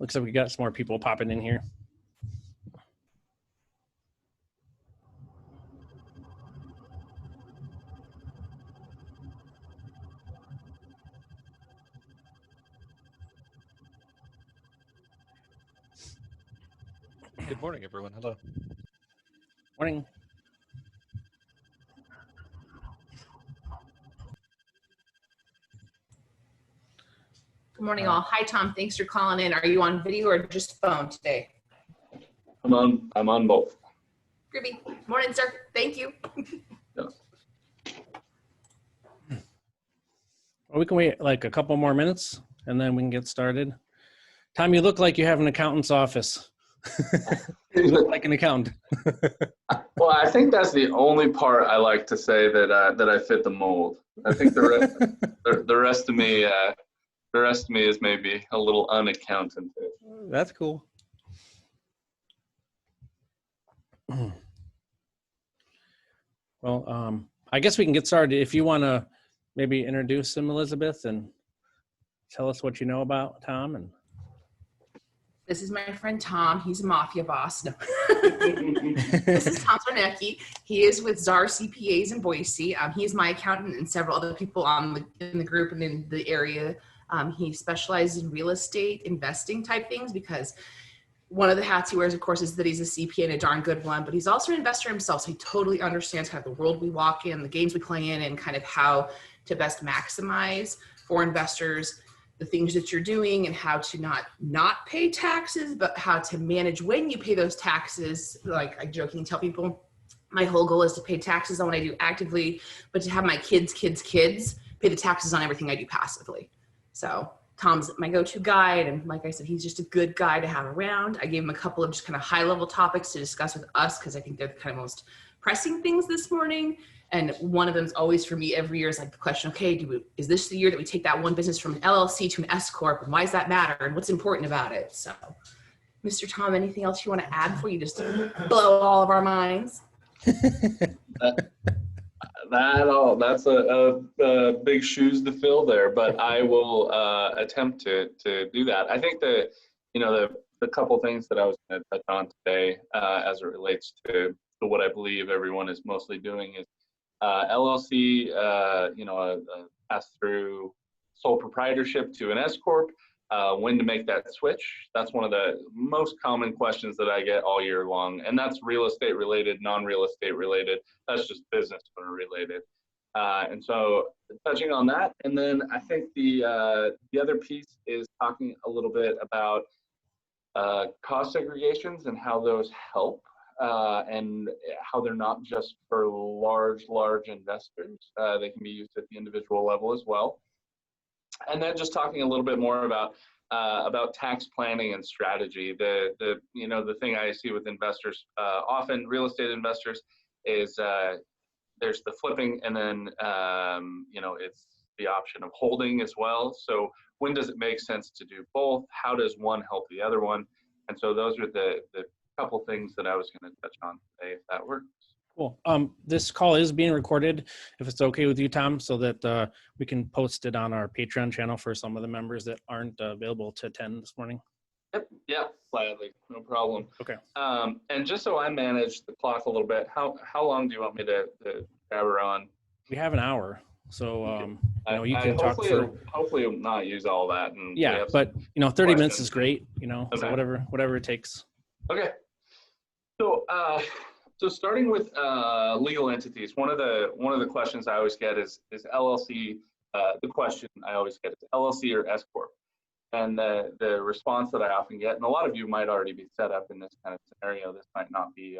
Looks like we got some more people popping in here. Good morning, everyone. Hello. Morning. Good morning, all. Hi, Tom. Thanks for calling in. Are you on video or just phone today? I'm on both. Groovy. Morning, sir. Thank you. Yeah. Well, we can wait like a couple more minutes and then we can get started. Tom, you look like you have an accountant's office. You look like an accountant. Well, I think that's the only part I like to say that I fit the mold. I think the rest of me is maybe a little unaccountant. That's cool. Well, I guess we can get started. If you want to maybe introduce him, Elizabeth, and tell us what you know about Tom. And this is my friend Tom. He's a mafia boss. No. This is Tom Czarniecki. He is with Czar CPAs in Boise. He is my accountant and several other people in the group and in the area. He specializes in real estate investing type things because one of the hats he wears, of course, is that he's a CPA and a darn good one, but he's also an investor himself. So he totally understands kind of the world we walk in, the games we play in, and kind of how to best maximize for investors the things that you're doing and how to not pay taxes, but how to manage when you pay those taxes. Like I jokingly tell people, my whole goal is to pay taxes on what I do actively, but to have my kids pay the taxes on everything I do passively. So Tom's my go-to guide. And like I said, he's just a good guy to have around. I gave him a couple of just kind of high-level topics to discuss with us because I think they're the kind of most pressing things this morning. And one of them is always for me every year is like the question, okay, is this the year that we take that one business from an LLC to an S Corp? And why does that matter? And what's important about it? So, Mr. Tom, anything else you want to add before you just blow all of our minds? That's a big shoes to fill there, but I will attempt to do that. I think the couple things that I was going to touch on today as it relates to what I believe everyone is mostly doing is LLC, pass through sole proprietorship to an S Corp, when to make that switch. That's one of the most common questions that I get all year long, and that's real estate related, non-real estate related. That's just business owner related. And so touching on that, and then I think the other piece is talking a little bit about cost segregations and how those help. And how they're not just for large investors. They can be used at the individual level as well. And then just talking a little bit more about tax planning and strategy. The thing I see with investors, often real estate investors, is there's the flipping, and then it's the option of holding as well. So when does it make sense to do both? How does one help the other one? And so those are the couple things that I was going to touch on today, if that works. Cool. This call is being recorded, if it's okay with you, Tom, so that we can post it on our Patreon channel for some of the members that aren't available to attend this morning. Yep. Yeah, gladly, no problem. Okay. And just so I manage the clock a little bit, how long do you want me to grab her on? We have an hour, so okay. you can talk for. Hopefully, not use all that. And yeah, but 30 questions. minutes is great. Okay. So whatever it takes. Okay. So starting with legal entities, one of the questions I always get is LLC. The question I always get is LLC or S Corp, and the response that I often get, and a lot of you might already be set up in this kind of scenario. This might not be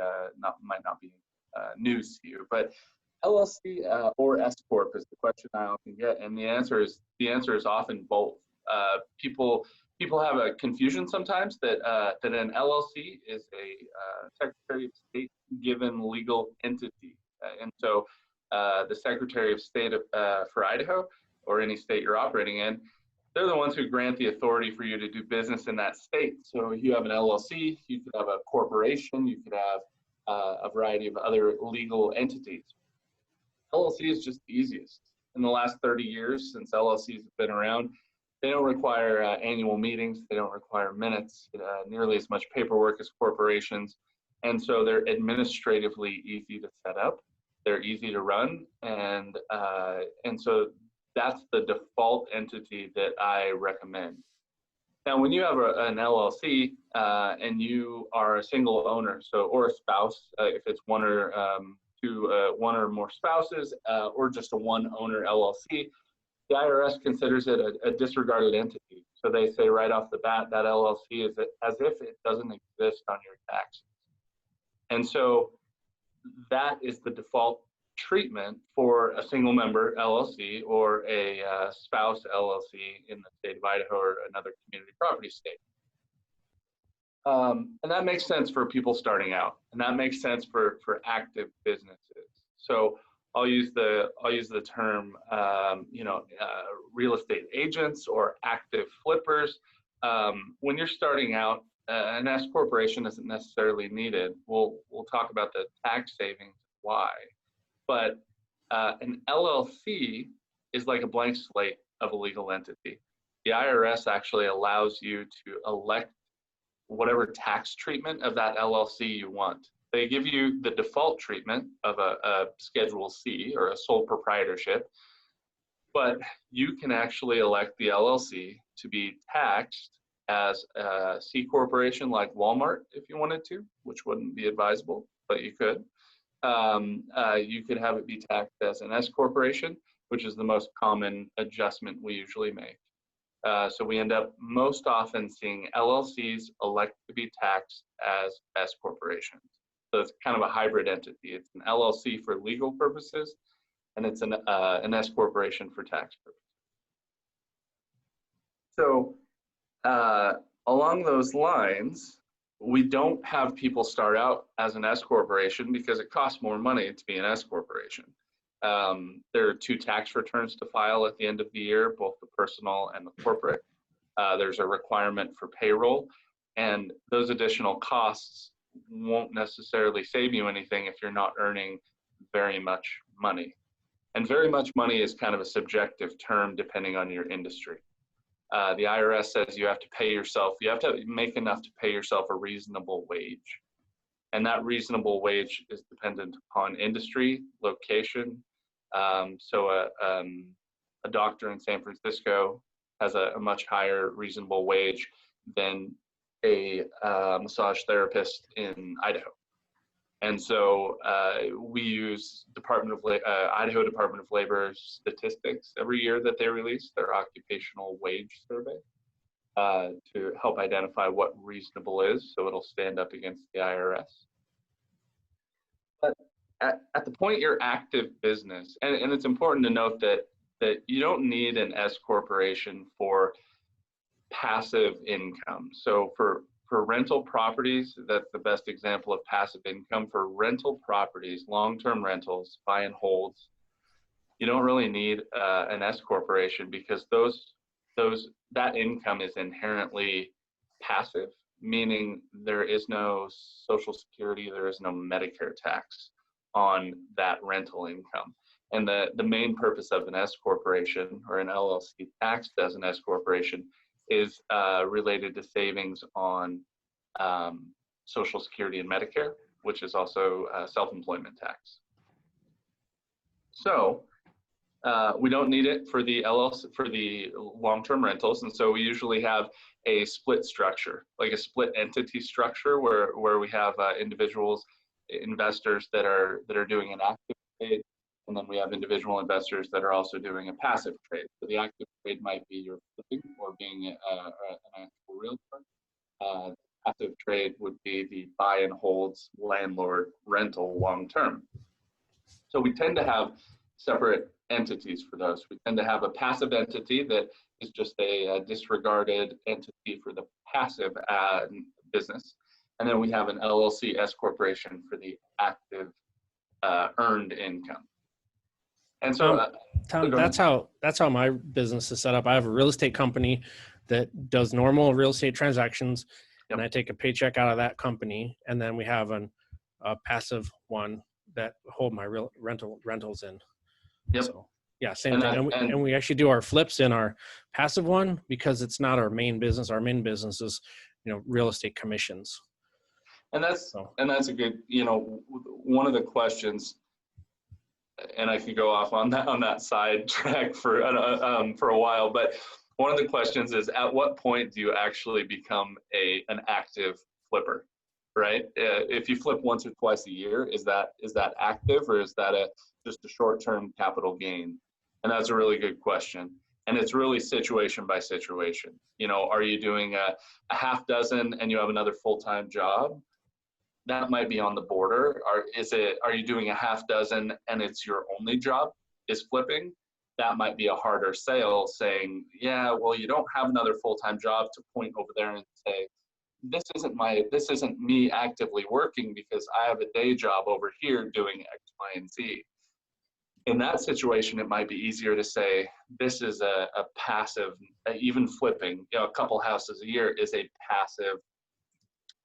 news to you, but LLC or S Corp is the question I often get, and the answer is often both. People have a confusion sometimes that an LLC is a Secretary of State given legal entity, and so the Secretary of State for Idaho or any state you're operating in, they're the ones who grant the authority for you to do business in that state. So if you have an LLC, you could have a corporation, you could have a variety of other legal entities. LLC is just the easiest. In the last 30 years since LLCs have been around, They don't require annual meetings. They don't require minutes, nearly as much paperwork as corporations. And so they're administratively easy to set up. They're easy to run. And so that's the default entity that I recommend. Now, when you have an LLC and you are a single owner, or a spouse, if it's one or more spouses, or just a one owner LLC, the IRS considers it a disregarded entity. So they say right off the bat that LLC is as if it doesn't exist on your taxes. And so that is the default treatment for a single member LLC or a spouse LLC in the state of Idaho or another community property state. And that makes sense for people starting out, and that makes sense for active businesses. So I'll use the term real estate agents or active flippers. When you're starting out, an S corporation isn't necessarily needed. We'll talk about the tax savings, why. But an LLC is like a blank slate of a legal entity. The IRS actually allows you to elect whatever tax treatment of that LLC you want. They give you the default treatment of a Schedule C or a sole proprietorship, but you can actually elect the LLC to be taxed as a C corporation like Walmart if you wanted to, which wouldn't be advisable, but you could. You could have it be taxed as an S corporation, which is the most common adjustment we usually make. So we end up most often seeing LLCs elect to be taxed as S corporations. So it's kind of a hybrid entity. It's an LLC for legal purposes, and it's an S corporation for tax purposes. So along those lines, we don't have people start out as an S corporation because it costs more money to be an S corporation. There are 2 tax returns to file at the end of the year, both the personal and the corporate. There's a requirement for payroll, and those additional costs won't necessarily save you anything if you're not earning very much money. And very much money is kind of a subjective term depending on your industry. The IRS says you have to make enough to pay yourself a reasonable wage. And that reasonable wage is dependent upon industry, location. So a doctor in San Francisco has a much higher reasonable wage than a massage therapist in Idaho. And so we use Idaho Department of Labor statistics every year that they release, their occupational wage survey, to help identify what reasonable is, so it'll stand up against the IRS. But at the point you're active business, and it's important to note that you don't need an S corporation for passive income. So for rental properties, that's the best example of passive income. For rental properties, long-term rentals, buy and holds, you don't really need an S corporation because that income is inherently passive, meaning there is no Social Security, there is no Medicare tax on that rental income. And the main purpose of an S corporation or an LLC taxed as an S corporation is related to savings on Social Security and Medicare, which is also self-employment tax. So we don't need it for the LLC, for the long-term rentals, and so we usually have a split structure, like a split entity structure, where we have individuals, investors that are doing an active trade, and then we have individual investors that are also doing a passive trade. So the active trade might be your flipping or being an actual realtor. Passive trade would be the buy and holds landlord rental long-term. So we tend to have separate entities for those. We tend to have a passive entity that is just a disregarded entity for the passive business. And then we have an LLC S corporation for the active earned income. And so Tom, that's how my business is set up. I have a real estate company that does normal real estate transactions, Yep. and I take a paycheck out of that company, and then we have a passive one that hold my rentals in. Yep. So, Yeah, same And thing. that- And we actually do our flips in our passive one because it's not our main business. Our main business is, real estate commissions. And that's So a good, one of the questions, and I could go off on that side track for a while, but one of the questions is, at what point do you actually become an active flipper, right? If you flip once or twice a year, is that active, or is that just a short-term capital gain? And that's a really good question. And it's really situation by situation. Are you doing a half dozen and you have another full-time job? That might be on the border. Are you doing a half dozen and it's your only job is flipping? That might be a harder sale, saying, yeah, well, you don't have another full-time job to point over there and say, this isn't me actively working because I have a day job over here doing X, Y, and Z. In that situation, it might be easier to say, this is a passive, even flipping, a couple houses a year is a passive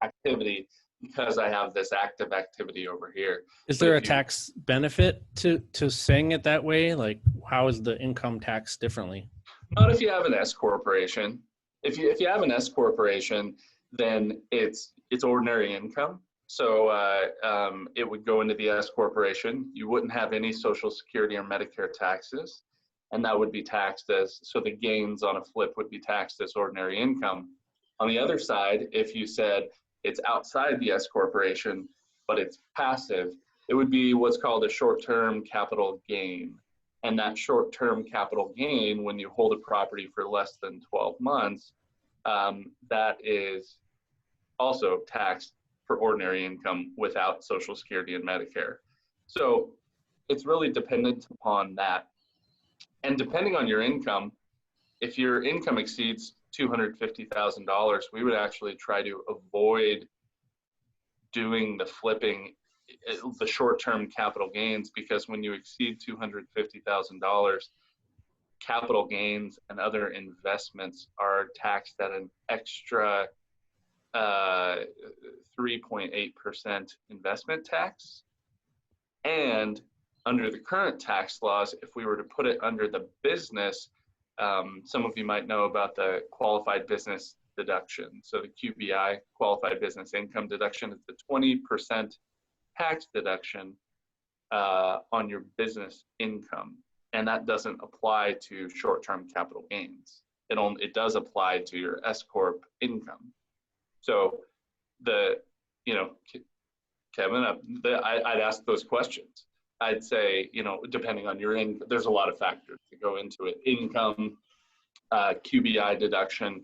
activity because I have this active activity over here. is there a tax benefit to saying it that way? Like, how is the income taxed differently? Not if you have an S corporation. If you have an S corporation, then it's ordinary income. So it would go into the S corporation. You wouldn't have any Social Security or Medicare taxes, and that would be taxed so the gains on a flip would be taxed as ordinary income. On the other side, if you said it's outside the S corporation, but it's passive, it would be what's called a short-term capital gain. And that short-term capital gain, when you hold a property for less than 12 months, that is also taxed for ordinary income without Social Security and Medicare. So it's really dependent upon that. And depending on your income, if your income exceeds $250,000, we would actually try to avoid doing the flipping, the short-term capital gains, because when you exceed $250,000, capital gains and other investments are taxed at an extra 3.8% investment tax. And under the current tax laws, if we were to put it under the business, some of you might know about the qualified business deduction. So the QBI, qualified business income deduction, is the 20% tax deduction on your business income. And that doesn't apply to short-term capital gains. It does apply to your S Corp income. So Kevin, I'd ask those questions. I'd say, depending on your income, there's a lot of factors that go into it. Income, QBI deduction,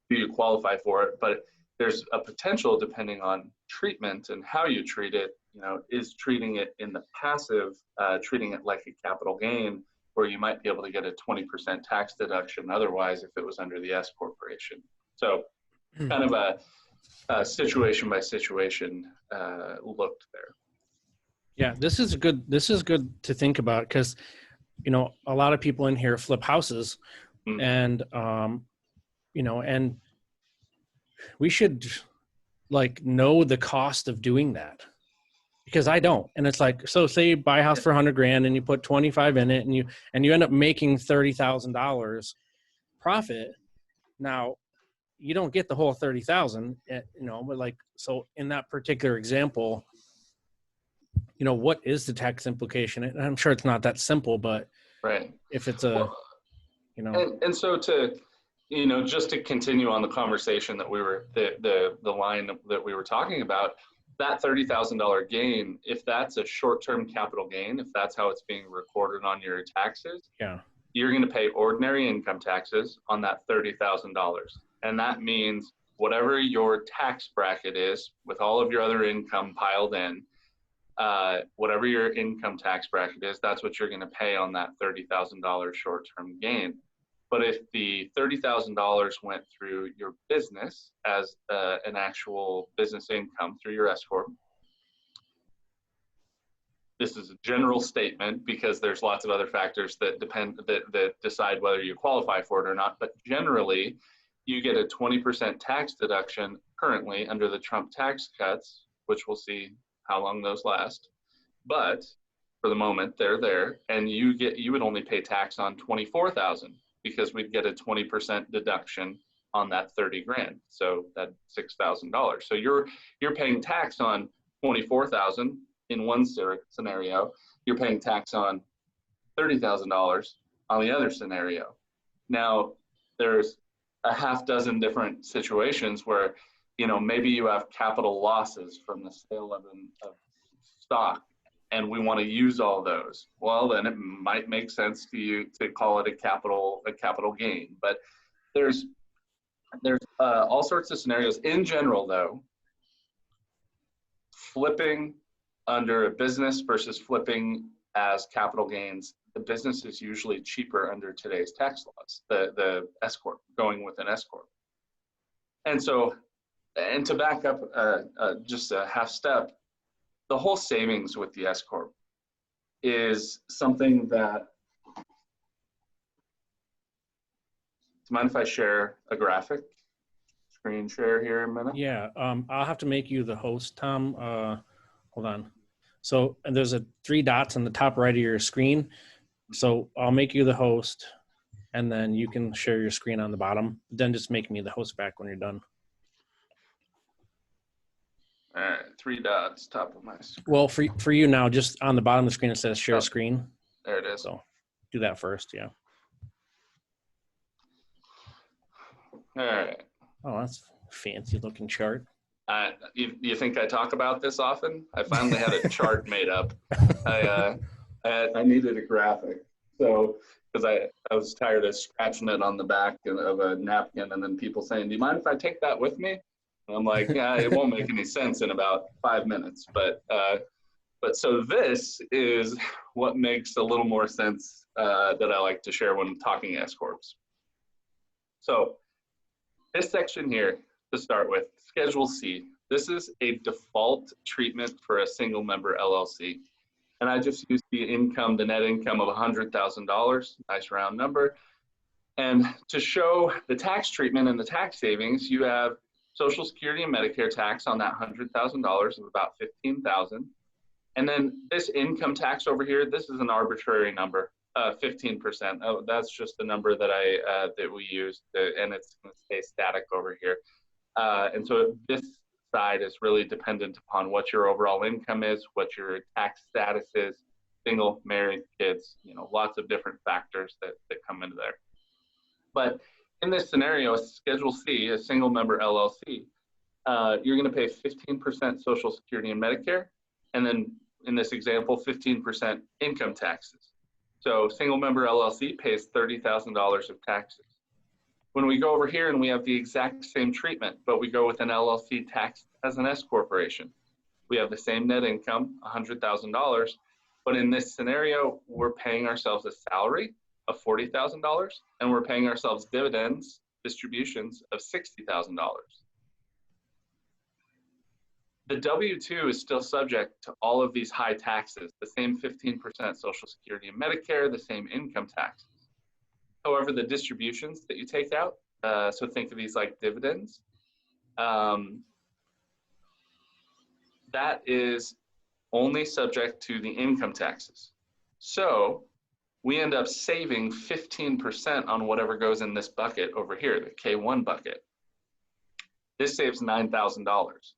do you qualify for it? But there's a potential, depending on treatment and how you treat it, is treating it in the passive, treating it like a capital gain, where you might be able to get a 20% tax deduction otherwise if it was under the S corporation. So kind of a situation by situation looked there. Yeah, this is good to think about, because a lot of people in here flip houses, and and we should know the cost of doing that, because I don't. And it's like, so say you buy a house for $100,000 and you put 25 in it, and you end up making $30,000 profit. Now you don't get the whole 30,000, but so in that particular example, what is the tax implication? And I'm sure it's not that simple, but right. If it's and so to, just to continue on the conversation that we were, the line that we were talking about, that $30,000 gain, if that's a short-term capital gain, if that's how it's being recorded on your taxes, you're going to pay ordinary income taxes on that $30,000. And that means whatever your tax bracket is, with all of your other income piled in, whatever your income tax bracket is, that's what you're going to pay on that $30,000 short-term gain. But if the $30,000 went through your business as an actual business income through your S Corp, this is a general statement because there's lots of other factors that decide whether you qualify for it or not. But generally, you get a 20% tax deduction currently under the Trump tax cuts, which we'll see how long those last. But for the moment, they're there, and you would only pay tax on 24,000 because we'd get a 20% deduction on that 30 grand. So that's $6,000. So you're paying tax on 24,000 in one scenario. You're paying tax on $30,000 on the other scenario. Now, there's a half dozen different situations where, maybe you have capital losses from the sale of stock, and we want to use all those. Well, then it might make sense to you to call it a capital gain. But there's all sorts of scenarios. In general, though, flipping under a business versus flipping as capital gains, the business is usually cheaper under today's tax laws, the S Corp, going with an S Corp. And so, and to back up just a half step, the whole savings with the S Corp is something that, do you mind if I share a graphic? Screen share here in a minute? Yeah, I'll have to make you the host, Tom. Hold on. So and there's 3 dots on the top right of your screen. So I'll make you the host, and then you can share your screen on the bottom. Then just make me the host back when you're done. All right, 3 dots, top of my screen. Well, for you now, just on the bottom of the screen, it says share screen. There it is. So do that first, yeah. All right. Oh, that's a fancy looking chart. You think I talk about this often? I finally had a chart made up. I needed a graphic. So, because I was tired of scratching it on the back of a napkin, and then people saying, "Do you mind if I take that with me?" And I'm like, "Yeah, it won't make any sense in about 5 minutes." But so this is what makes a little more sense that I like to share when talking S Corps. So this section here, to start with, Schedule C. This is a default treatment for a single member LLC. And I just used the net income of $100,000, nice round number. And to show the tax treatment and the tax savings, you have Social Security and Medicare tax on that $100,000 of about $15,000. And then this income tax over here, this is an arbitrary number, 15%. Oh, that's just the number that that we use, and it's going to stay static over here. And so this side is really dependent upon what your overall income is, what your tax status is, single, married, kids, lots of different factors that come into there. But in this scenario, Schedule C, a single member LLC, you're going to pay 15% Social Security and Medicare, and then in this example, 15% income taxes. So single member LLC pays $30,000 of taxes. When we go over here and we have the exact same treatment, but we go with an LLC taxed as an S corporation, we have the same net income, $100,000, but in this scenario, we're paying ourselves a salary of $40,000, and we're paying ourselves distributions of $60,000. The W-2 is still subject to all of these high taxes, the same 15% Social Security and Medicare, the same income taxes. However, the distributions that you take out, so think of these like dividends, that is only subject to the income taxes. So we end up saving 15% on whatever goes in this bucket over here, the K1 bucket. This saves $9,000.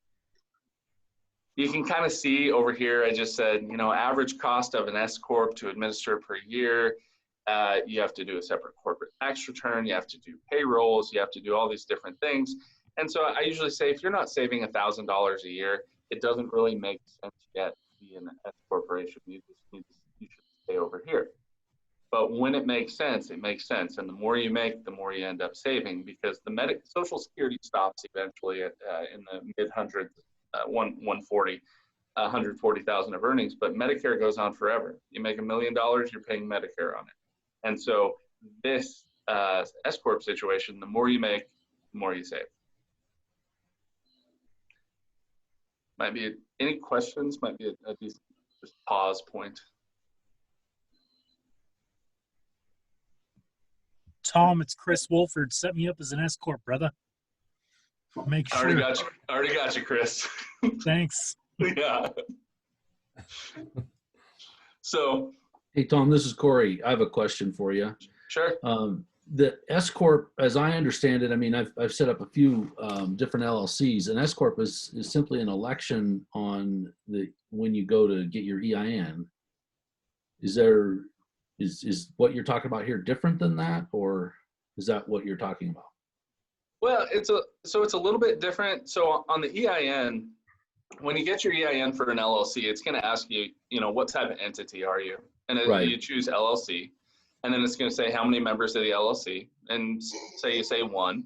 You can kind of see over here, I just said, average cost of an S Corp to administer per year. You have to do a separate corporate tax return. You have to do payrolls. You have to do all these different things. And so I usually say, if you're not saving $1,000 a year, it doesn't really make sense yet to be an S corporation. You should stay over here. But when it makes sense, it makes sense. And the more you make, the more you end up saving, because the Social Security stops eventually at, in the mid hundreds, 140,000 of earnings, but Medicare goes on forever. You make $1 million, you're paying Medicare on it. And so this S Corp situation, the more you make, the more you save. Might be any questions, might be a decent just pause point. Tom, it's Chris Wolford. Set me up as an S Corp, brother. Make sure. Already got you, Chris. Thanks. Yeah. So, Hey, Tom, this is Corey. I have a question for you. sure. The S Corp, as I understand it, I mean, I've set up a few different LLCs. An S Corp is simply an election on when you go to get your EIN. Is what you're talking about here different than that, or is that what you're talking about? Well, it's a little bit different. So on the EIN, when you get your EIN for an LLC, it's going to ask you, what type of entity are you? And Right. you choose LLC, and then it's going to say how many members of the LLC, and you say one,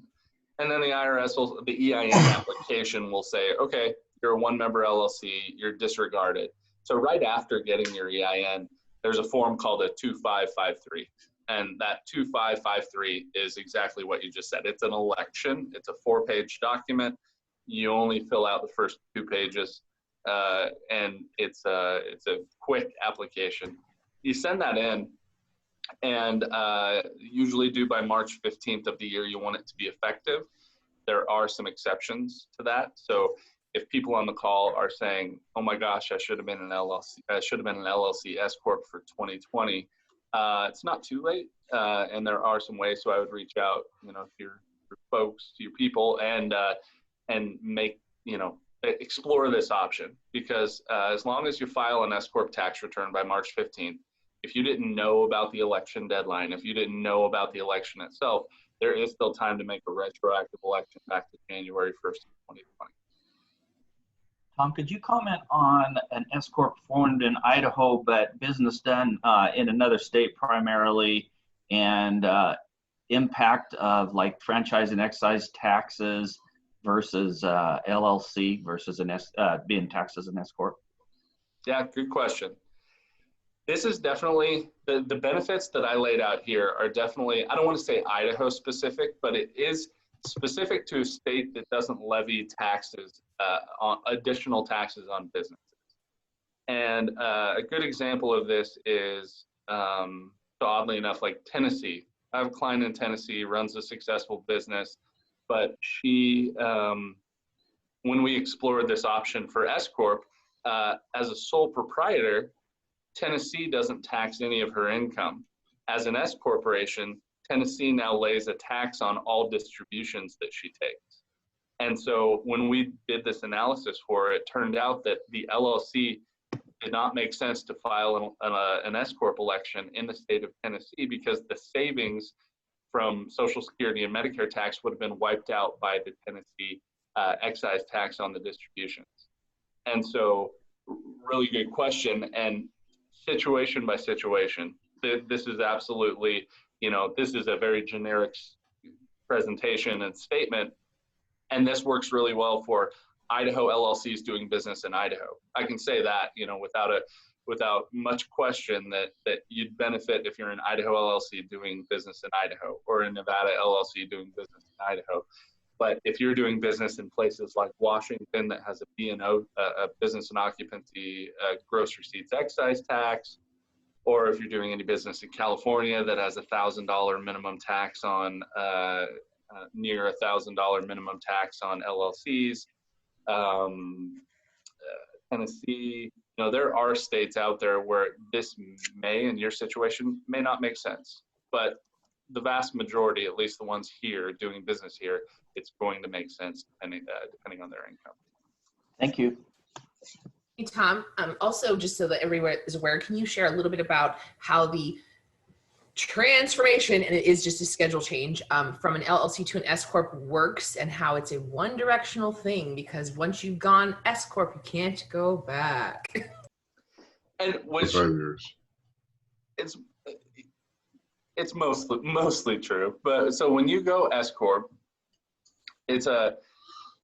and then the IRS the EIN application will say, okay, you're a one-member LLC, you're disregarded. So right after getting your EIN, there's a form called a 2553. And that 2553 is exactly what you just said. It's an election. It's a 4-page document. You only fill out the first 2 pages, and it's a quick application. You send that in, and usually due by March 15th of the year, you want it to be effective. There are some exceptions to that. So if people on the call are saying, "Oh my gosh, I should have been an LLC. I should have been an LLC S corp for 2020," it's not too late, and there are some ways. So I would reach out, to your folks, to your people, and make explore this option, because as long as you file an S corp tax return by March 15th, if you didn't know about the election deadline, if you didn't know about the election itself, there is still time to make a retroactive election back to January 1st, 2020. Tom, could you comment on an S corp formed in Idaho but business done in another state primarily, and impact of like franchise and excise taxes versus LLC versus being taxed as an S corp? Yeah, good question. This is definitely, the benefits that I laid out here are definitely, I don't want to say Idaho specific, but it is specific to a state that doesn't levy taxes, on additional taxes on businesses. And a good example of this is, so oddly enough, like Tennessee. I have a client in Tennessee, runs a successful business, but she, when we explored this option for S corp, as a sole proprietor, Tennessee doesn't tax any of her income. As an S corporation, Tennessee now lays a tax on all distributions that she takes. And so when we did this analysis for her, it turned out that the LLC did not make sense to file an S corp election in the state of Tennessee, because the savings from Social Security and Medicare tax would have been wiped out by the Tennessee excise tax on the distributions. And so, really good question. And situation by situation, this is absolutely, this is a very generic presentation and statement, and this works really well for Idaho LLCs doing business in Idaho. I can say that, without much question, that you'd benefit if you're an Idaho LLC doing business in Idaho, or a Nevada LLC doing business in Idaho. But if you're doing business in places like Washington that has a B&O, a business and occupancy gross receipts excise tax, or if you're doing any business in California that has $1,000 minimum tax on, near $1,000 minimum tax on LLCs, Tennessee, there are states out there where this may, in your situation, may not make sense. But the vast majority, at least the ones here doing business here, it's going to make sense depending on their income. Thank you. Hey, Tom, also just so that everyone is aware, can you share a little bit about how the transformation, and it is just a schedule change, from an LLC to an S corp works, and how it's a one-directional thing, because once you've gone S corp, you can't go back. And which it's mostly true, but so when you go S corp, it's a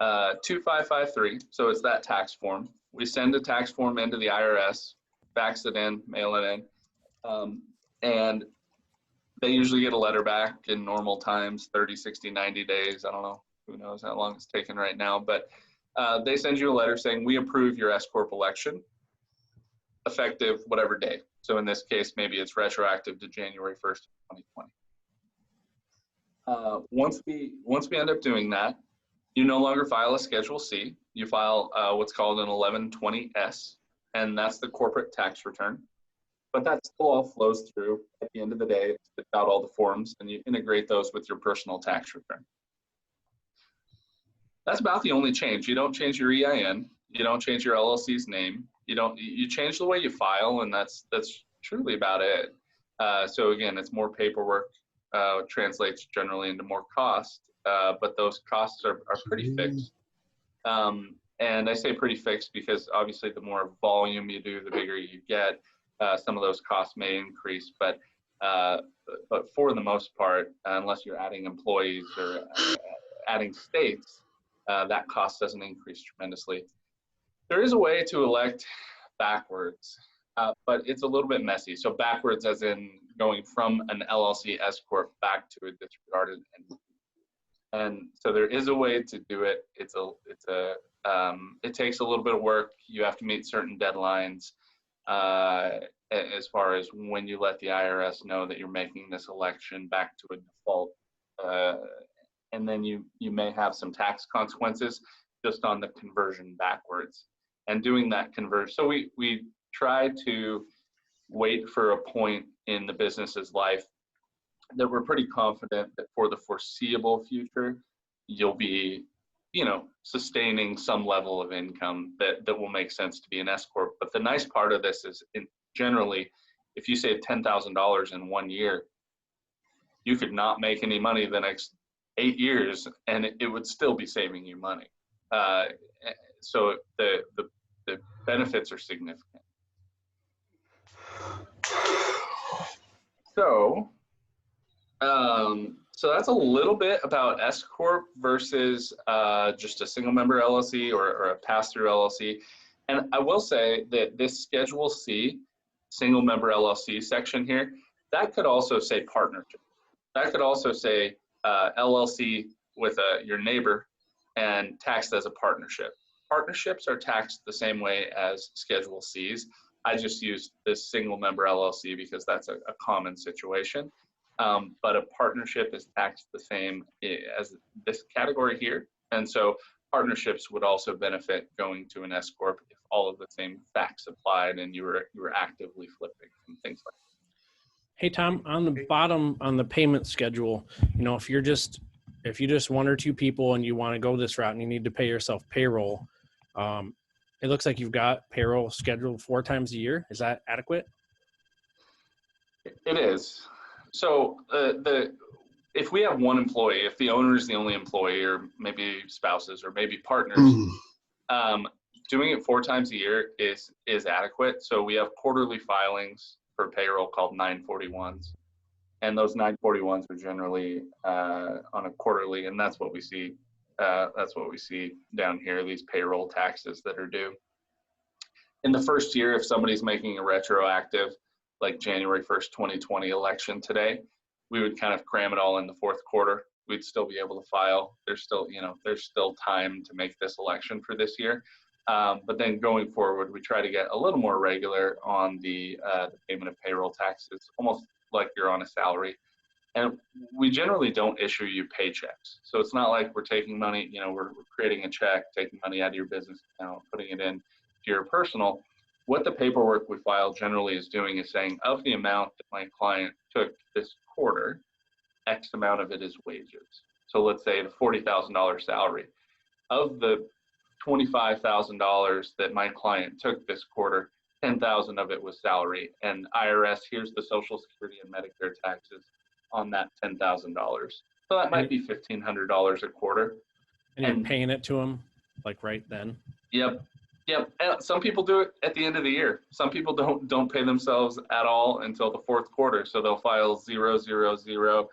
2553, so it's that tax form. We send a tax form into the IRS, fax it in, mail it in, and they usually get a letter back in normal times, 30, 60, 90 days. I don't know, who knows how long it's taken right now, but they send you a letter saying, we approve your S corp election, effective whatever day. So in this case, maybe it's retroactive to January 1st, 2020. Once we end up doing that, you no longer file a Schedule C. You file what's called an 1120S, and that's the corporate tax return. but that still all flows through at the end of the day. It spits out all the forms, and you integrate those with your personal tax return. That's about the only change. You don't change your EIN. You don't change your LLC's name. You change the way you file, and that's truly about it. So again, it's more paperwork, translates generally into more cost, but those costs are pretty fixed. And I say pretty fixed because obviously the more volume you do, the bigger you get. Some of those costs may increase, but for the most part, unless you're adding employees or adding states, that cost doesn't increase tremendously. There is a way to elect backwards, but it's a little bit messy. So backwards as in going from an LLC S Corp back to a disregarded entity. And so there is a way to do it. It takes a little bit of work. You have to meet certain deadlines as far as when you let the IRS know that you're making this election back to a default. And then you may have some tax consequences just on the conversion backwards. And doing that conversion, so we try to wait for a point in the business's life that we're pretty confident that for the foreseeable future, you'll be, sustaining some level of income that will make sense to be an S Corp. But the nice part of this is generally, if you save $10,000 in 1 year, you could not make any money the next 8 years and it would still be saving you money. So the benefits are significant. So that's a little bit about S Corp versus just a single member LLC or a pass-through LLC. And I will say that this Schedule C, single member LLC section here, that could also say partnership. That could also say LLC with your neighbor and taxed as a partnership. Partnerships are taxed the same way as Schedule Cs. I just used this single member LLC because that's a common situation. But a partnership is taxed the same as this category here. And so partnerships would also benefit going to an S Corp if all of the same facts applied and you were actively flipping and things like that. Hey, Tom, on the bottom, on the payment schedule, if you just 1 or 2 people and you want to go this route and you need to pay yourself payroll, it looks like you've got payroll scheduled 4 times a year. Is that adequate? It is. So if we have 1 employee, if the owner is the only employee, or maybe spouses, or maybe partners, doing it 4 times a year is adequate. So we have quarterly filings for payroll called 941s, and those 941s are generally on a quarterly, and that's what we see. That's what we see down here, these payroll taxes that are due. In the first year, if somebody's making a retroactive, like January 1st, 2020 election today, we would kind of cram it all in the 4th quarter. We'd still be able to file. There's still time to make this election for this year. But then going forward, we try to get a little more regular on the payment of payroll taxes, almost like you're on a salary. And we generally don't issue you paychecks. So it's not like we're taking money, we're creating a check, taking money out of your business account, putting it in to your personal. What the paperwork we file generally is doing is saying, of the amount that my client took this quarter, X amount of it is wages. So let's say the $40,000 salary. Of the $25,000 that my client took this quarter, $10,000 of it was salary. And IRS, here's the Social Security and Medicare taxes on that $10,000. So that might be $1,500 a quarter. And you're paying it to them like right then? Yep. And some people do it at the end of the year. Some people don't pay themselves at all until the 4th quarter. So they'll file 0, 0, 0.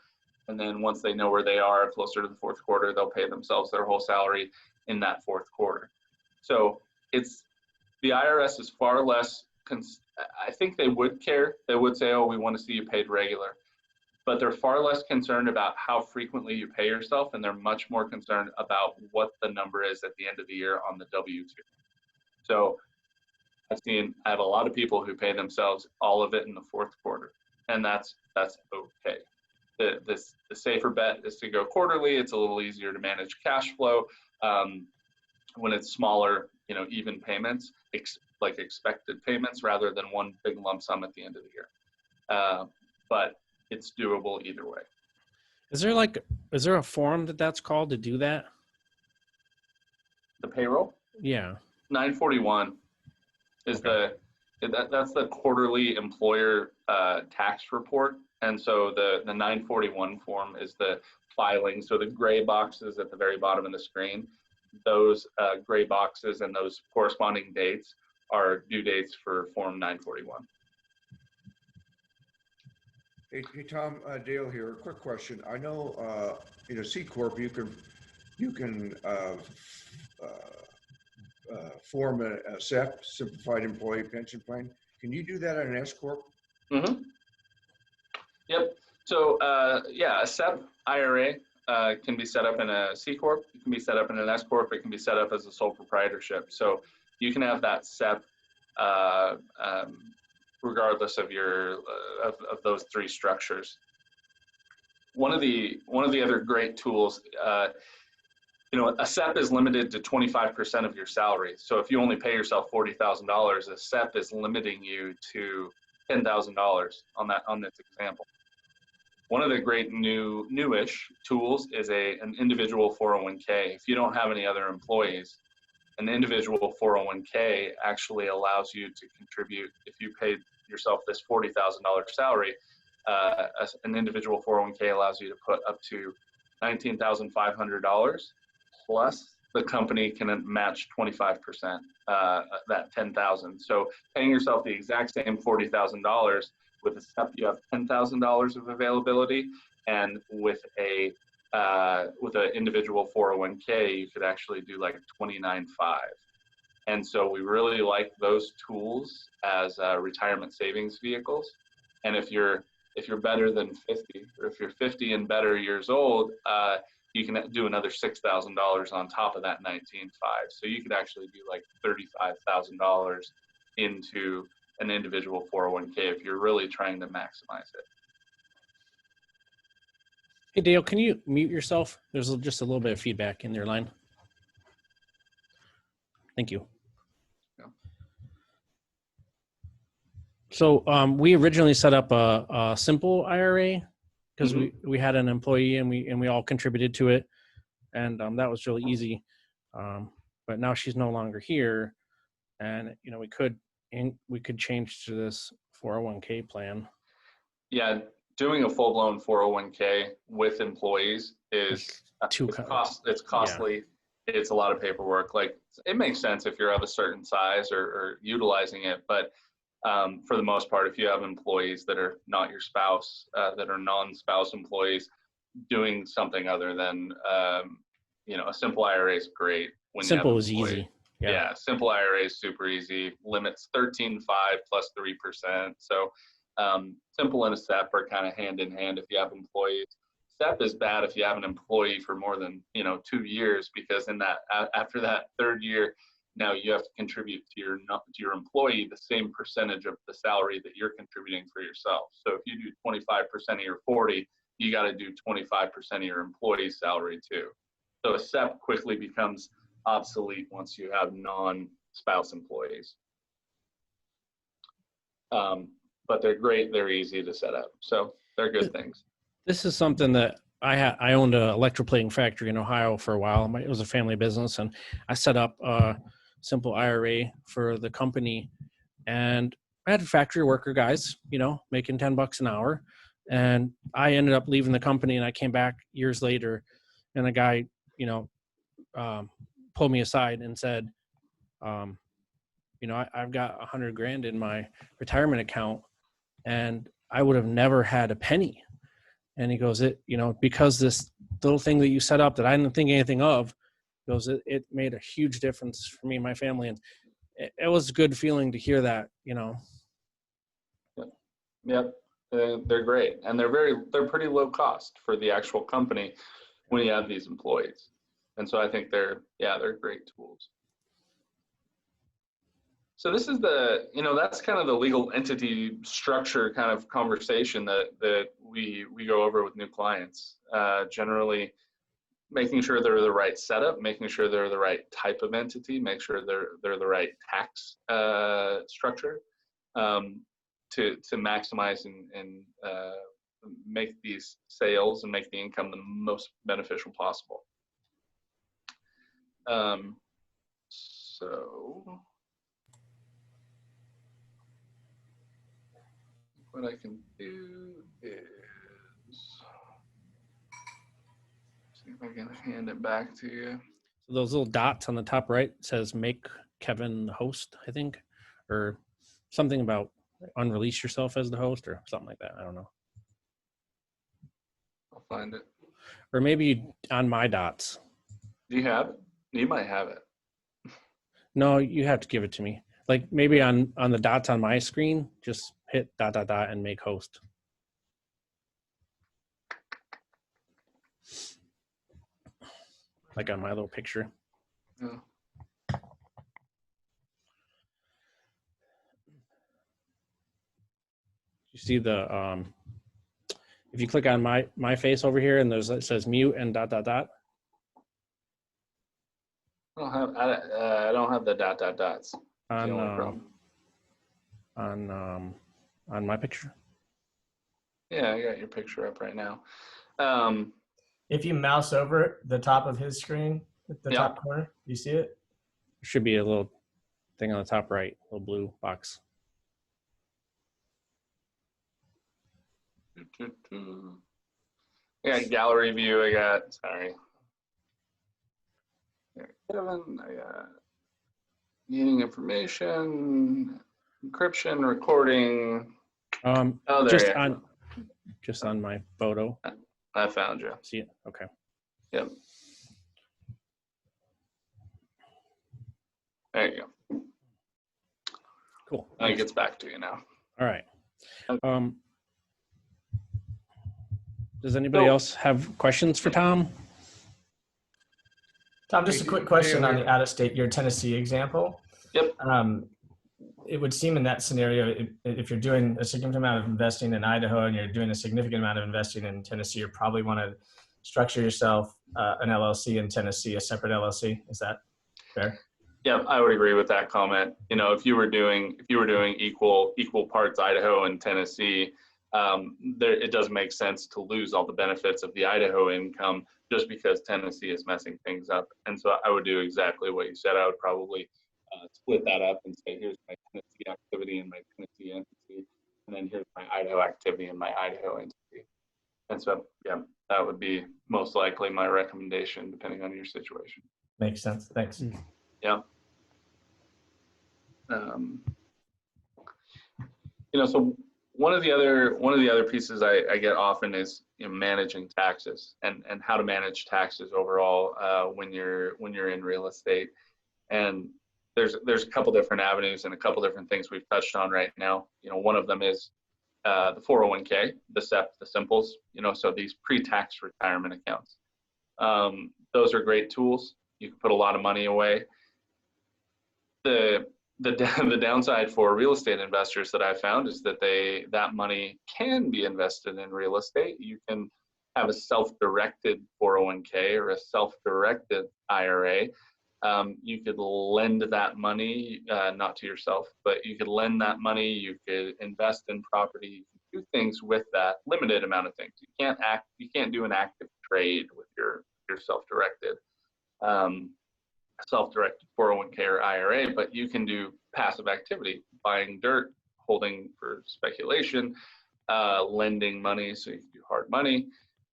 And then once they know where they are closer to the 4th quarter, they'll pay themselves their whole salary in that 4th quarter. So the IRS is far less, I think they would care. They would say, oh, we want to see you paid regular. But they're far less concerned about how frequently you pay yourself, and they're much more concerned about what the number is at the end of the year on the W-2. So I have a lot of people who pay themselves all of it in the 4th quarter, and that's okay. The safer bet is to go quarterly. It's a little easier to manage cash flow when it's smaller, even payments. like expected payments rather than one big lump sum at the end of the year. But it's doable either way. Is there a form that's called to do that? The payroll, Yeah. 941 is that's the quarterly employer tax report. And so the 941 form is the filing. So the gray boxes at the very bottom of the screen, those gray boxes and those corresponding dates are due dates for Form 941. Hey Tom, Dale here. Quick question. I know in a C corp you can form a SEP, Simplified Employee Pension Plan. Can you do that on an S corp? Mm-hmm. Yep. So yeah, a SEP IRA can be set up in a C corp. It can be set up in an S corp. It can be set up as a sole proprietorship. So you can have that SEP regardless of your of those three structures. One of the other great tools, you know, a SEP is limited to 25% of your salary. So if you only pay yourself $40,000, a SEP is limiting you to $10,000 on this example. One of the great newish tools is an individual 401k. If you don't have any other employees, an individual 401k actually allows you to contribute. If you paid yourself this $40,000 salary, an individual 401k allows you to put up to $19,500 plus the company can match 25% that $10,000. So paying yourself the exact same $40,000 with a SEP, you have $10,000 of availability, and with an individual 401k, you could actually do like 29.5. And so we really like those tools as retirement savings vehicles. And if you're better than 50, or if you're 50 and better years old, you can do another $6,000 on top of that 19.5. So you could actually do like $35,000 into an individual 401k if you're really trying to maximize it. Hey Dale, can you mute yourself? There's just a little bit of feedback in your line. Thank you. Yeah. So we originally set up a simple IRA because we had an employee and we all contributed to it, and that was really easy. But now she's no longer here, and you know we could change to this 401k plan. Yeah, doing a full-blown 401k with employees is it's costly. Yeah. It's a lot of paperwork. Like, it makes sense if you're of a certain size or utilizing it, but for the most part, if you have employees that are not your spouse, that are non-spouse employees, doing something other than you know, a simple IRA is great. When simple is easy. Yeah, simple IRA is super easy. Limits 13.5 plus 3%. So simple and a SEP are kind of hand in hand if you have employees. SEP is bad if you have an employee for more than 2 years, because in that after that third year, now you have to contribute to your employee the same percentage of the salary that you're contributing for yourself. So if you do 25% of your 40, you got to do 25% of your employee's salary too. So a SEP quickly becomes obsolete once you have non-spouse employees. But they're great. They're easy to set up. So they're good things. This is something that I owned an electroplating factory in Ohio for a while. It was a family business, and I set up a simple IRA for the company. And I had factory worker guys, making $10 an hour. And I ended up leaving the company, and I came back years later, and a guy, pulled me aside and said, I've got $100,000 in my retirement account, and I would have never had a penny. And he goes, because this little thing that you set up that I didn't think anything of, goes, it made a huge difference for me and my family. And it was a good feeling to hear that, Yep. They're great. And they're pretty low cost for the actual company when you have these employees. And so I think they're great tools. So this is that's kind of the legal entity structure kind of conversation that we go over with new clients. Generally, making sure they're the right setup, making sure they're the right type of entity, make sure they're the right tax structure to maximize and make these sales and make the income the most beneficial possible. So what I can do is see if I can hand it back to you. So those little dots on the top right says make Kevin the host, I think, or something about unrelease yourself as the host or something like that. I don't know. I'll find it. Or maybe on my dots. Do you have it? You might have it. No, you have to give it to me. Like maybe on the dots on my screen, just hit ... and make host. Like on my little picture. Yeah. You see the if you click on my face over here and it says mute and ... I don't have the ... dots. That's the only problem. On my picture. Yeah, I got your picture up right now. If you mouse over the top of his screen, at the Yep. top corner, you see it? There should be a little thing on the top right, little blue box. I got gallery view. I got Kevin. I got meeting information, encryption, recording. Oh, there just on my photo. I found you. See it? Okay. Yep. There you go. Cool. Now it gets back to you now. All right. Does anybody else have questions for Tom? Tom, just a quick question on the out-of-state, your Tennessee example. Yep. It would seem in that scenario, if you're doing a significant amount of investing in Idaho and you're doing a significant amount of investing in Tennessee, you probably want to structure yourself an LLC in Tennessee, a separate LLC. Is that fair? Yeah, I would agree with that comment. You know, if you were doing equal parts Idaho and Tennessee, it doesn't make sense to lose all the benefits of the Idaho income just because Tennessee is messing things up. And so I would do exactly what you said. I would probably split that up and say, here's my Tennessee activity and my Tennessee entity, and then here's my Idaho activity and my Idaho entity. And so, yeah, that would be most likely my recommendation, depending on your situation. Makes sense. Thanks. Yeah. So one of the other pieces I get often is managing taxes and how to manage taxes overall when you're in real estate. And there's a couple different avenues and a couple different things we've touched on right now. One of them is the 401k, the SEP, the simples. So these pre-tax retirement accounts. Those are great tools. You can put a lot of money away. The downside for real estate investors that I found is that that money can be invested in real estate. You can have a self-directed 401k or a self-directed IRA. You could lend that money, not to yourself, but you could lend that money. You could invest in property. You can do things with that limited amount of things. You can't do an active trade with your self-directed 401k or IRA, but you can do passive activity, buying dirt, holding for speculation, lending money, so you can do hard money.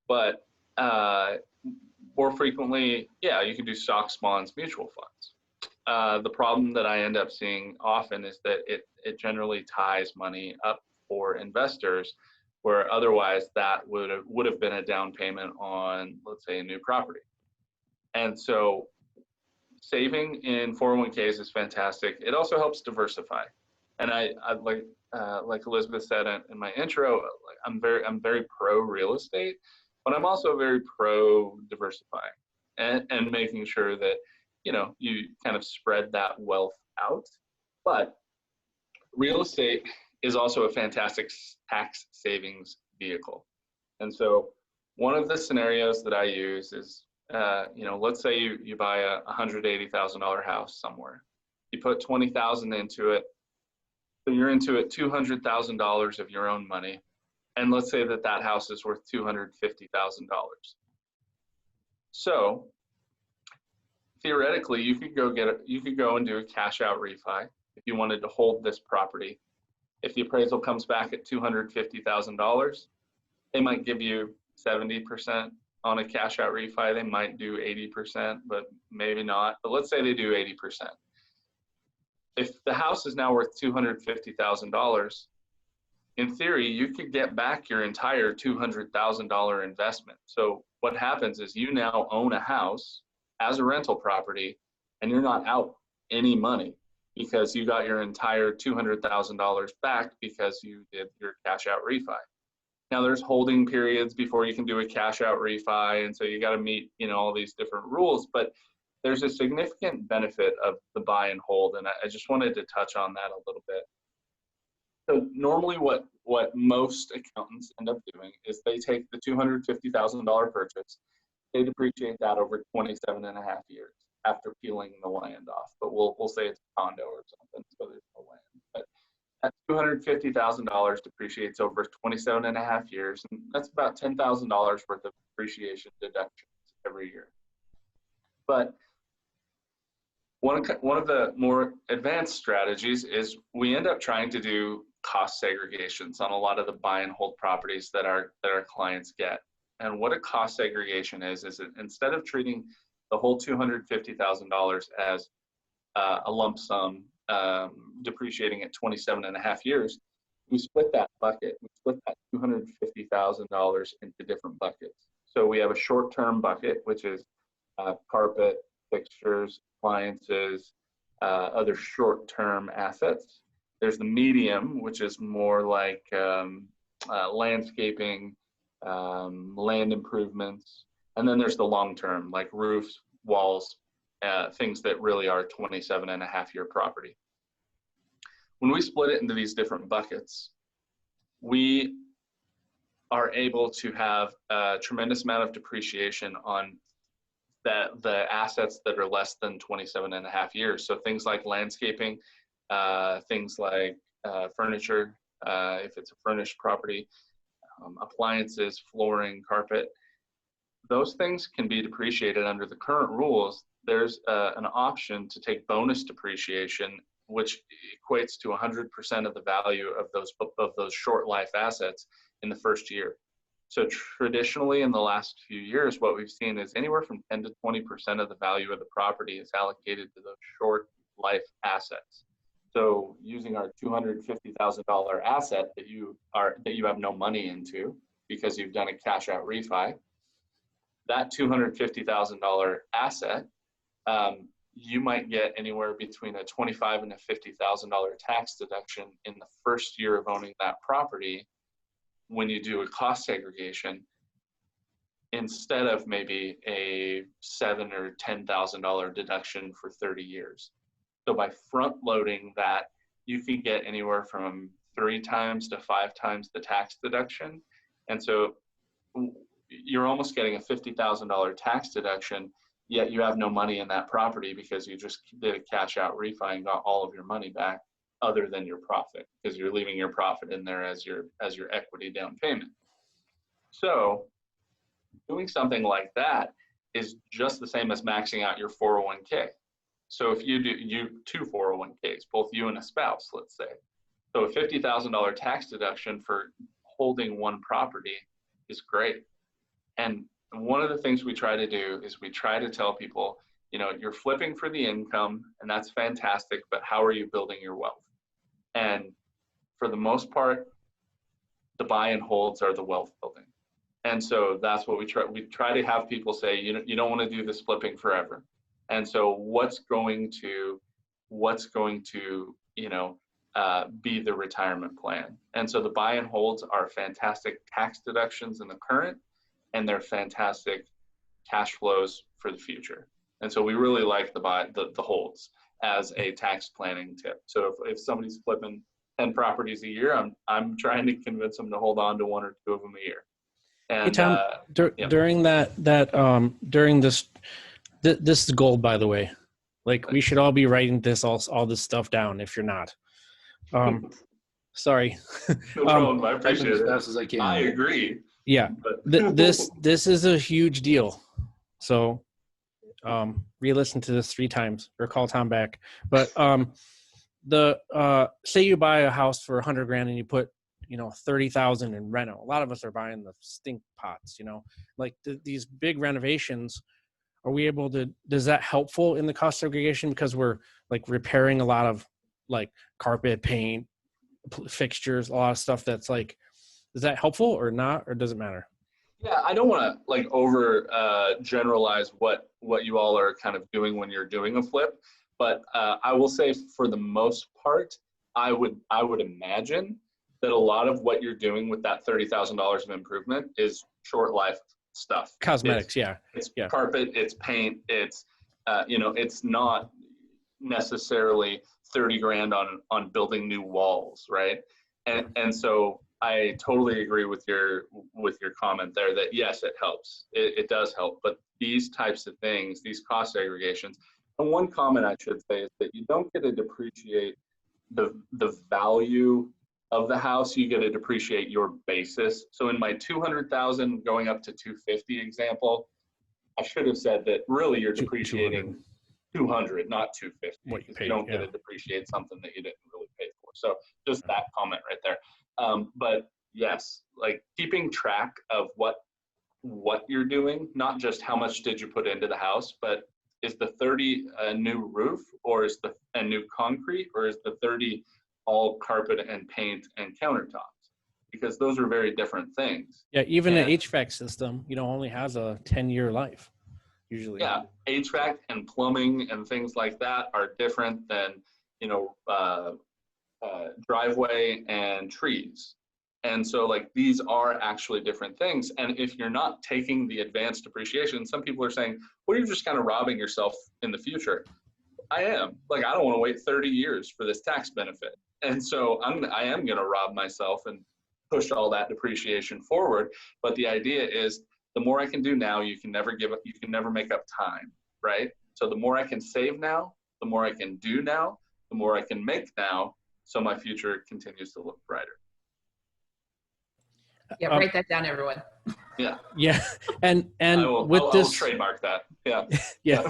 But more frequently, you can do stocks, bonds, mutual funds. The problem that I end up seeing often is that it generally ties money up for investors, where otherwise that would have been a down payment on, let's say, a new property. And so saving in 401ks is fantastic. It also helps diversify. And I like Elizabeth said in my intro, I'm very pro real estate, but I'm also very pro diversifying and making sure that you kind of spread that wealth out. But real estate is also a fantastic tax savings vehicle. And so one of the scenarios that I use is let's say you buy a $180,000 house somewhere. You put 20,000 into it, so you're into it $200,000 of your own money, and let's say that house is worth $250,000. So theoretically, you could go and do a cash out refi if you wanted to hold this property. If the appraisal comes back at $250,000, they might give you 70% on a cash out refi. They might do 80%, but maybe not. But let's say they do 80%. If the house is now worth $250,000, in theory, you could get back your entire $200,000 investment. So what happens is you now own a house as a rental property, and you're not out any money because you got your entire $200,000 back because you did your cash out refi. Now there's holding periods before you can do a cash out refi, and so you got to meet, all these different rules, but there's a significant benefit of the buy and hold, and I just wanted to touch on that a little bit. So normally what most accountants end up doing is they take the $250,000 purchase, they depreciate that over 27 and a half years after peeling the land off, but we'll say it's a condo or something, so there's no land. But that $250,000 depreciates over 27 and a half years, and that's about $10,000 worth of depreciation deductions every year. But one of the more advanced strategies is we end up trying to do cost segregations on a lot of the buy and hold properties that our clients get. And what a cost segregation is that instead of treating the whole $250,000 as a lump sum, depreciating at 27 and a half years, we split that bucket. We split that $250,000 into different buckets. So we have a short-term bucket, which is carpet, fixtures, appliances, other short-term assets. There's the medium, which is more like landscaping, land improvements. And then there's the long-term, like roofs, walls, things that really are 27 and a half year property. When we split it into these different buckets, we are able to have a tremendous amount of depreciation on the assets that are less than 27 and a half years. So things like landscaping, things like furniture, if it's a furnished property, appliances, flooring, carpet, those things can be depreciated under the current rules. There's an option to take bonus depreciation, which equates to 100% of the value of those short life assets in the first year. So traditionally in the last few years, what we've seen is anywhere from 10 to 20% of the value of the property is allocated to those short life assets. So using our $250,000 asset that you have no money into because you've done a cash out refi, that $250,000 asset, you might get anywhere between a $25,000 and a $50,000 tax deduction in the first year of owning that property when you do a cost segregation, instead of maybe a $7,000 or $10,000 deduction for 30 years. So by front loading that, you can get anywhere from 3 times to 5 times the tax deduction. And so you're almost getting a $50,000 tax deduction, yet you have no money in that property because you just did a cash out refi and got all of your money back other than your profit, because you're leaving your profit in there as your equity down payment. So doing something like that is just the same as maxing out your 401k. So if you do 2 401ks, both you and a spouse, let's say. So a $50,000 tax deduction for holding one property is great. And one of the things we try to do is we try to tell people, you're flipping for the income, and that's fantastic, but how are you building your wealth? And for the most part, the buy and holds are the wealth building. And so that's what we try to have people say, you don't want to do this flipping forever. And so what's going to be the retirement plan? And so the buy and holds are fantastic tax deductions in the current, and they're fantastic cash flows for the future. And so we really like the holds as a tax planning tip. So if somebody's flipping 10 properties a year, I'm trying to convince them to hold on to 1 or 2 of them a year. And Hey, Tom, yeah. during during this is gold, by the way. Like, we should all be writing all this stuff down if you're not. Sorry. No problem. I Typing appreciate as it. fast as I can. I agree. Yeah. But This is a huge deal. So re-listen to this 3 times or call Tom back. But say you buy a house for $100,000 and you put, you know, 30,000 in reno. A lot of us are buying the stink pots, you know, like these big renovations. Are we able to, does that helpful in the cost segregation? Because we're like repairing a lot of like carpet, paint, fixtures, a lot of stuff that's like, is that helpful or not, or does it matter? yeah, I don't want to like over generalize what you all are kind of doing when you're doing a flip, but I will say for the most part, I would imagine that a lot of what you're doing with that $30,000 of improvement is short life stuff. Cosmetics, It's yeah. carpet, it's paint, it's you know, it's not necessarily 30 grand on building new walls, right? And so I totally agree with your comment there that yes, it helps. It does help, but these types of things, these cost segregations, and one comment I should say is that you don't get to depreciate the value of the house, you get to depreciate your basis. So in my 200,000 going up to 250 example, I should have said that really you're depreciating 200, not 250. What you paid, you don't yeah. get to depreciate something that you didn't really pay for. So just that comment right there. But yes, like keeping track of what you're doing, not just how much did you put into the house, but is the 30 a new roof, or is the a new concrete, or is the 30 all carpet and paint and countertops? Because those are very different things. Yeah, even And- an HVAC system, you know, only has a 10-year life usually. Yeah, HVAC and plumbing and things like that are different than, you know, driveway and trees. And so like these are actually different things. And if you're not taking the advanced depreciation, some people are saying, well, you're just kind of robbing yourself in the future. I am. Like, I don't want to wait 30 years for this tax benefit. And so I am going to rob myself and push all that depreciation forward. But the idea is the more I can do now, you can never make up time, right? So the more I can save now, the more I can do now, the more I can make now, so my future continues to look brighter. Yeah, write that down, everyone. Yeah. Yeah. And I'll trademark that. Yeah. Yeah.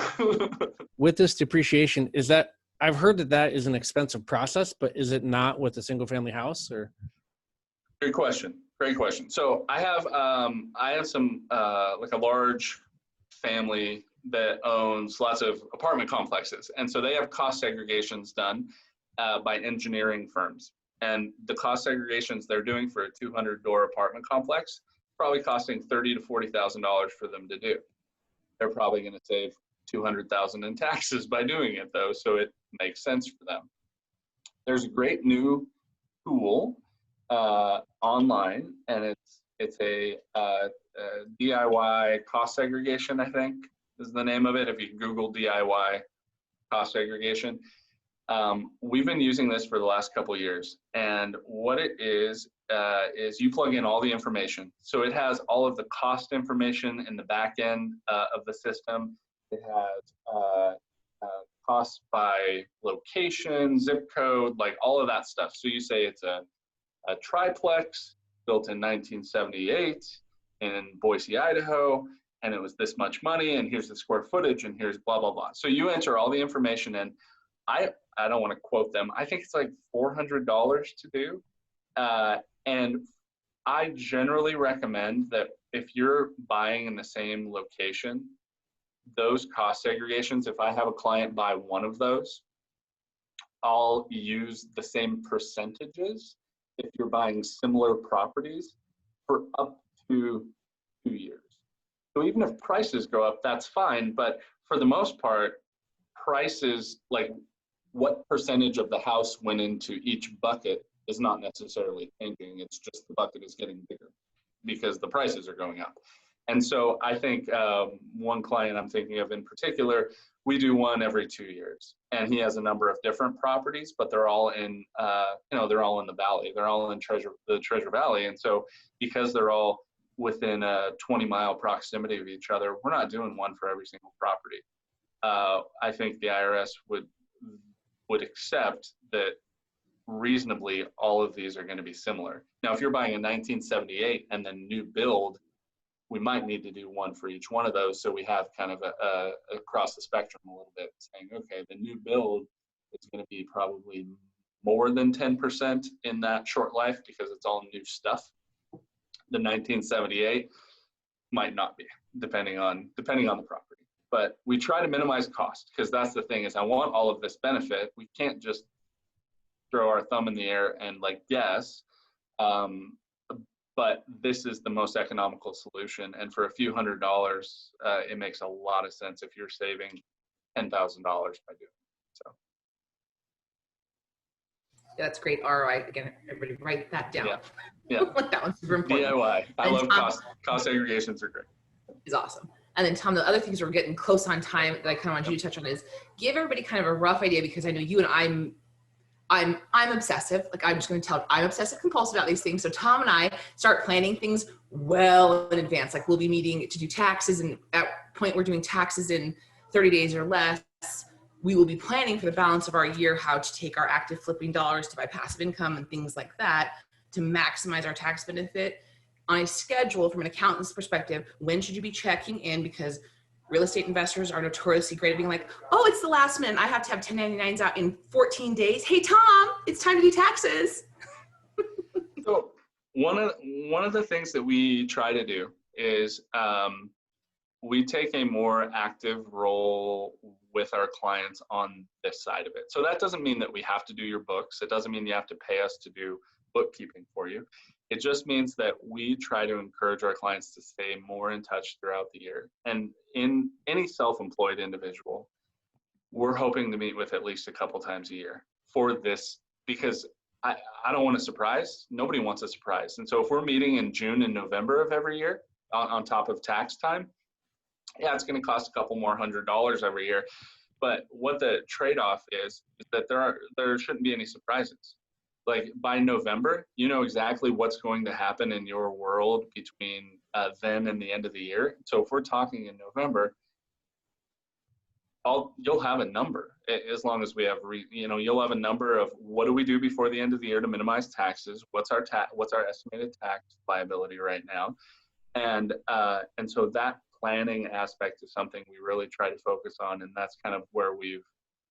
With this depreciation, is that, I've heard that is an expensive process, but is it not with a single family house or? Great question. Great question. So I have some like a large family that owns lots of apartment complexes. And so they have cost segregations done by engineering firms. And the cost segregations they're doing for a 200-door apartment complex, probably costing $30,000 to $40,000 for them to do. They're probably going to save $200,000 in taxes by doing it, though, so it makes sense for them. There's a great new tool online, and it's a DIY cost segregation, I think is the name of it. If you Google DIY cost segregation. We've been using this for the last couple of years, and what it is you plug in all the information. So it has all of the cost information in the back end of the system. It has costs by location, zip code, like all of that stuff. So you say it's a triplex built in 1978 in Boise, Idaho, and it was this much money, and here's the square footage, and here's blah, blah, blah. So you enter all the information in. I don't want to quote them. I think it's like $400 to do. And I generally recommend that if you're buying in the same location, those cost segregations, if I have a client buy one of those, I'll use the same percentages if you're buying similar properties for up to 2 years. So even if prices go up, that's fine. But for the most part, prices, like what percentage of the house went into each bucket, is not necessarily changing. It's just the bucket is getting bigger because the prices are going up. And so I think one client I'm thinking of in particular, we do one every 2 years, and he has a number of different properties, but they're all in, they're all in the valley. They're all in the Treasure Valley. And so because they're all within a 20-mile proximity of each other, we're not doing one for every single property. I think the IRS would accept that reasonably all of these are going to be similar. Now, if you're buying a 1978 and then new build, we might need to do one for each one of those, so we have kind of a across the spectrum a little bit, saying, okay, the new build is going to be probably more than 10% in that short life because it's all new stuff. The 1978 might not be, depending on the property. But we try to minimize cost, because that's the thing, is I want all of this benefit. We can't just throw our thumb in the air and like guess. But this is the most economical solution, and for a few $100s, it makes a lot of sense if you're saving $10,000 by doing it. So yeah, that's great ROI. Again, everybody write that down. Yeah. Like that one's super important. DIY. I And love Tom, cost aggregations are great. is awesome. And then Tom, the other things we're getting close on time that I kind of want you to touch on is give everybody kind of a rough idea, because I know you and I'm obsessive. Like, I'm just going to tell, I'm obsessive compulsive about these things. So Tom and I start planning things well in advance. Like, we'll be meeting to do taxes, and at point we're doing taxes in 30 days or less. We will be planning for the balance of our year how to take our active flipping dollars to buy passive income and things like that to maximize our tax benefit on a schedule. From an accountant's perspective, when should you be checking in? Because real estate investors are notoriously great at being like, oh, it's the last minute, I have to have 1099s out in 14 days. Hey, Tom, it's time to do taxes. So one of the things that we try to do is we take a more active role with our clients on this side of it. So that doesn't mean that we have to do your books. It doesn't mean you have to pay us to do bookkeeping for you. It just means that we try to encourage our clients to stay more in touch throughout the year. And in any self-employed individual, we're hoping to meet with at least a couple times a year for this, because I don't want a surprise. Nobody wants a surprise. And so if we're meeting in June and November of every year on top of tax time, yeah, it's going to cost a couple more $100 every year. But what the trade-off is that there shouldn't be any surprises. Like, by November, you know exactly what's going to happen in your world between then and the end of the year. So if we're talking in November, you'll have a number, as long as we have, you'll have a number of what do we do before the end of the year to minimize taxes? What's our estimated tax liability right now? And so that planning aspect is something we really try to focus on, and that's kind of where we've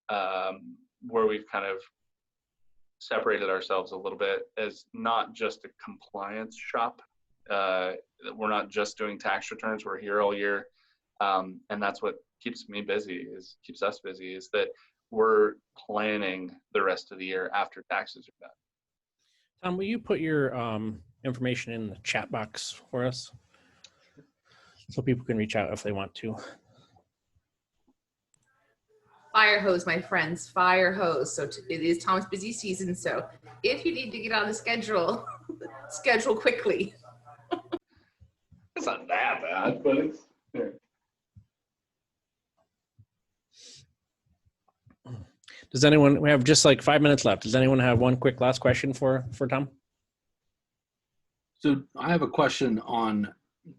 kind of separated ourselves a little bit as not just a compliance shop. We're not just doing tax returns. We're here all year, and that's what keeps us busy is that we're planning the rest of the year after taxes are done. Tom, will you put your information in the chat box for us so people can reach out if they want to? Fire hose, my friends, fire hose. So it is Tom's busy season. So if you need to get on the schedule, schedule quickly. It's not that bad, but it's there. Does anyone, we have just like 5 minutes left. Does anyone have one quick last question for Tom? So I have a question on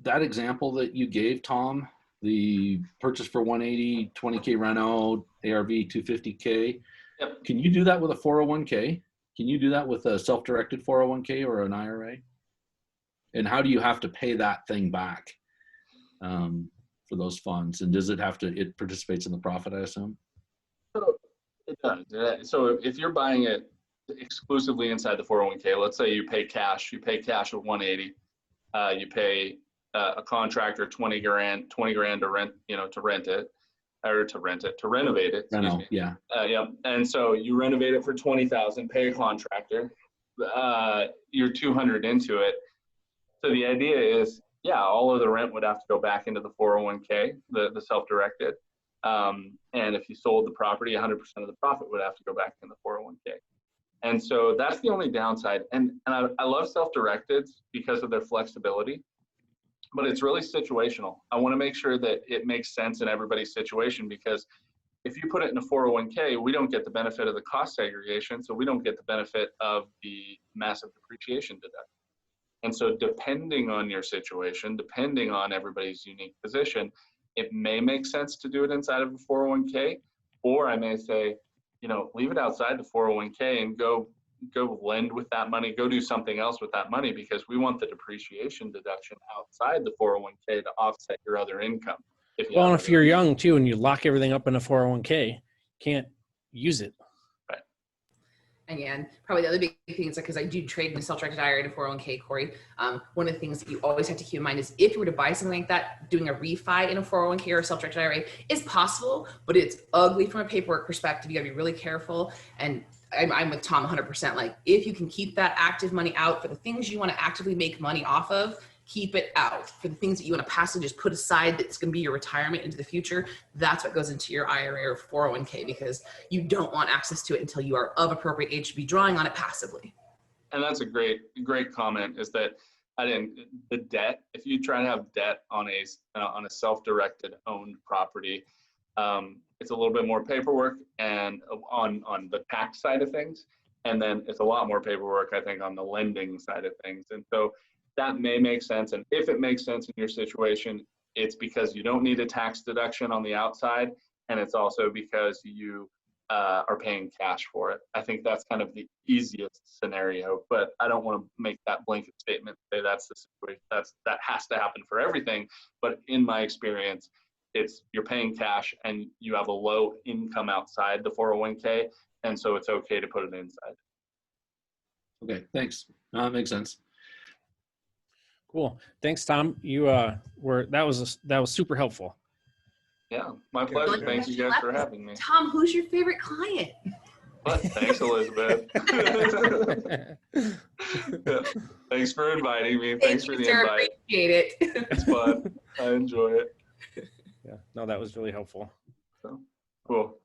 that example that you gave, Tom, the purchase for 180, 20K reno, ARV 250K. Yep. Can you do that with a 401k? Can you do that with a self-directed 401k or an IRA? And how do you have to pay that thing back for those funds? And does it have to, it participates in the profit, I assume? So it does. So if you're buying it exclusively inside the 401k, let's say you pay cash at 180, you pay a contractor 20 grand to rent, to renovate it. I know, yeah. Yeah. And so you renovate it for 20,000, pay a contractor, you're 200 into it. So the idea is, yeah, all of the rent would have to go back into the 401k, the self-directed. And if you sold the property, 100% of the profit would have to go back in the 401k. And so that's the only downside. And I love self-directed because of their flexibility, but it's really situational. I want to make sure that it makes sense in everybody's situation, because if you put it in a 401k, we don't get the benefit of the cost segregation, so we don't get the benefit of the massive depreciation deduction. And so depending on your situation, depending on everybody's unique position, it may make sense to do it inside of a 401k, or I may say, leave it outside the 401k and go lend with that money, go do something else with that money, because we want the depreciation deduction outside the 401k to offset your other income. If you're young too and you lock everything up in a 401k, can't use it. Right. Again, probably the other big thing is because I do trade in a self-directed IRA and a 401k, Corey. One of the things that you always have to keep in mind is if you were to buy something like that, doing a refi in a 401k or a self-directed IRA is possible, but it's ugly from a paperwork perspective. You got to be really careful. And I'm with Tom 100%. Like, if you can keep that active money out for the things you want to actively make money off of, keep it out. For the things that you want to passively just put aside that's going to be your retirement into the future, that's what goes into your IRA or 401k, because you don't want access to it until you are of appropriate age to be drawing on it passively. And that's a great comment, is that the debt, if you try to have debt on a self-directed owned property, it's a little bit more paperwork and on the tax side of things. And then it's a lot more paperwork, I think, on the lending side of things. And so that may make sense. And if it makes sense in your situation, it's because you don't need a tax deduction on the outside. And it's also because you are paying cash for it. I think that's kind of the easiest scenario, but I don't want to make that blanket statement, say that's the situation, that has to happen for everything. But in my experience, you're paying cash and you have a low income outside the 401k. And so it's okay to put it inside. Okay, thanks. Makes sense. Cool. Thanks, Tom. That was super helpful. Yeah, my pleasure. Thank you guys for having me. Tom, who's your favorite client? But thanks, Elizabeth. Yeah, thanks for inviting me. Thanks for the invite. Appreciate it. It's fun. I enjoy it. Yeah, no, that was really helpful. So, cool.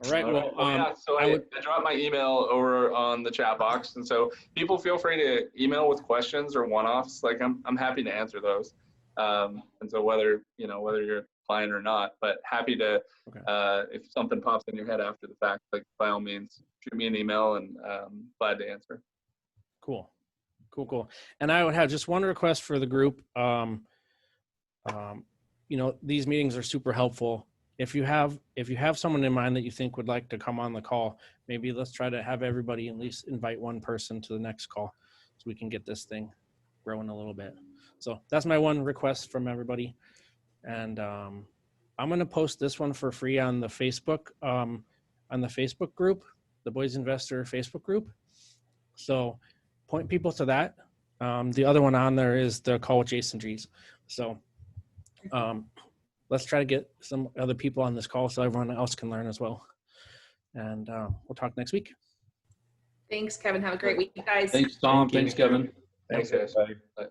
All right. Well, so I dropped my email over on the chat box, and so people feel free to email with questions or one-offs. Like I'm happy to answer those. And so whether you're a client or not, but happy to, if something pops in your head after the fact, like by all means, shoot me an email, and glad to answer. Cool. And I would have just one request for the group. These meetings are super helpful. If you have someone in mind that you think would like to come on the call, maybe let's try to have everybody at least invite one person to the next call so we can get this thing growing a little bit. So that's my one request from everybody. And I'm going to post this one for free on the Facebook group, the Boys Investor Facebook group. So point people to that. The other one on there is the call with Jason Dries. So let's try to get some other people on this call so everyone else can learn as well. And we'll talk next week. Thanks, Kevin. Have a great week, guys. Thanks, Tom. Thanks, Kevin. Thanks, guys. Bye.